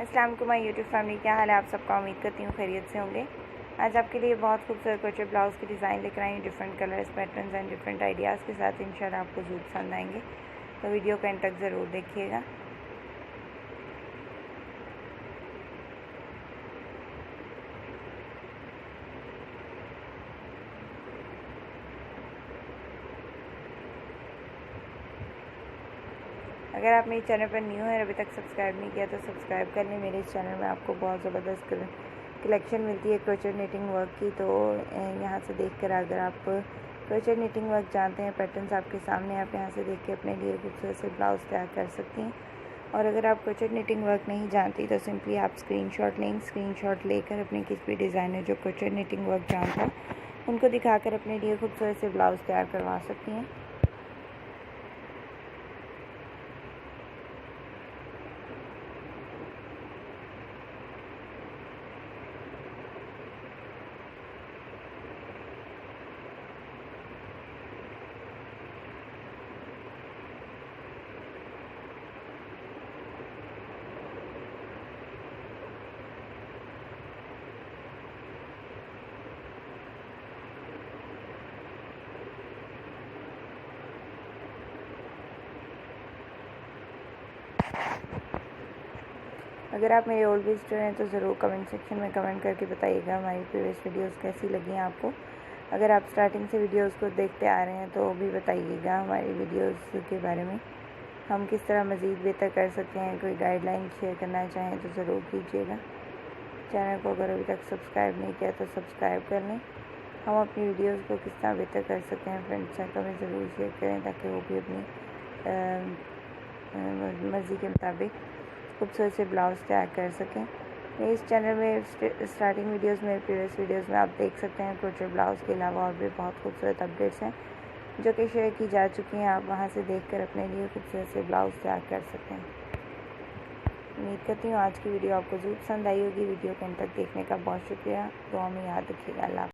अस्सलाम वालेकुम my YouTube family, क्या हाल है आप सबका। उम्मीद करती हूँ खैरियत से होंगे। आज आपके लिए बहुत खूबसूरत क्रोचेट ब्लाउज़ की डिज़ाइन लेकर आई हूँ, different colours, patterns and different ideas के साथ। इंशाल्लाह आपको ज़रूर पसंद आएंगे, तो वीडियो को एंड तक ज़रूर देखिएगा। अगर आप मेरे चैनल पर न्यू हैं और अभी तक सब्सक्राइब नहीं किया तो सब्सक्राइब कर लें। मेरे इस चैनल में आपको बहुत ज़बरदस्त कलेक्शन मिलती है क्रोचेट निटिंग वर्क की, तो यहाँ से देखकर अगर आप क्रोचेट निटिंग वर्क जानते हैं, पैटर्न्स आपके सामने, आप यहाँ से देख के अपने लिए खूबसूरत से ब्लाउज़ तैयार कर सकती हैं। और अगर आप क्रोचेट निटिंग वर्क नहीं जानती तो सिंपली आप स्क्रीनशॉट लें। स्क्रीनशॉट लेकर अपने किसी भी डिज़ाइनर जो क्रोचेट निटिंग वर्क जानता है उनको दिखाकर अपने लिए खूबसूरत से ब्लाउज़ तैयार करवा सकती हैं। अगर आप मेरे ओल्ड विजिटर हैं तो ज़रूर कमेंट सेक्शन में कमेंट करके बताइएगा हमारी प्रीवियस वीडियोस कैसी लगी हैं आपको। अगर आप स्टार्टिंग से वीडियोस को देखते आ रहे हैं तो भी बताइएगा हमारी वीडियोस के बारे में, हम किस तरह मज़ीद बेहतर कर सकते हैं। कोई गाइडलाइन शेयर करना चाहें तो ज़रूर कीजिएगा। चैनल को अगर अभी तक सब्सक्राइब नहीं किया तो सब्सक्राइब कर लें। हम अपनी वीडियोज़ को किस तरह बेहतर कर सकते हैं फ्रेंड्स सर्कल में ज़रूर शेयर करें, ताकि वो भी अपनी मर्ज़ी के मुताबिक खूबसूरत से ब्लाउज़ तैयार कर सकें। इस चैनल में स्टार्टिंग वीडियोस में, प्रीवियस वीडियोस में आप देख सकते हैं क्रोचेट ब्लाउज़ के अलावा और भी बहुत खूबसूरत अपडेट्स हैं जो कि शेयर की जा चुकी हैं। आप वहां से देखकर अपने लिए खूबसूरत से ब्लाउज़ तैयार कर सकते हैं। उम्मीद करती हूँ आज की वीडियो आपको ज़रूर पसंद आई होगी। वीडियो को अंत तक देखने का बहुत शुक्रिया। दुआ में याद रखिएगा। अल्लाह।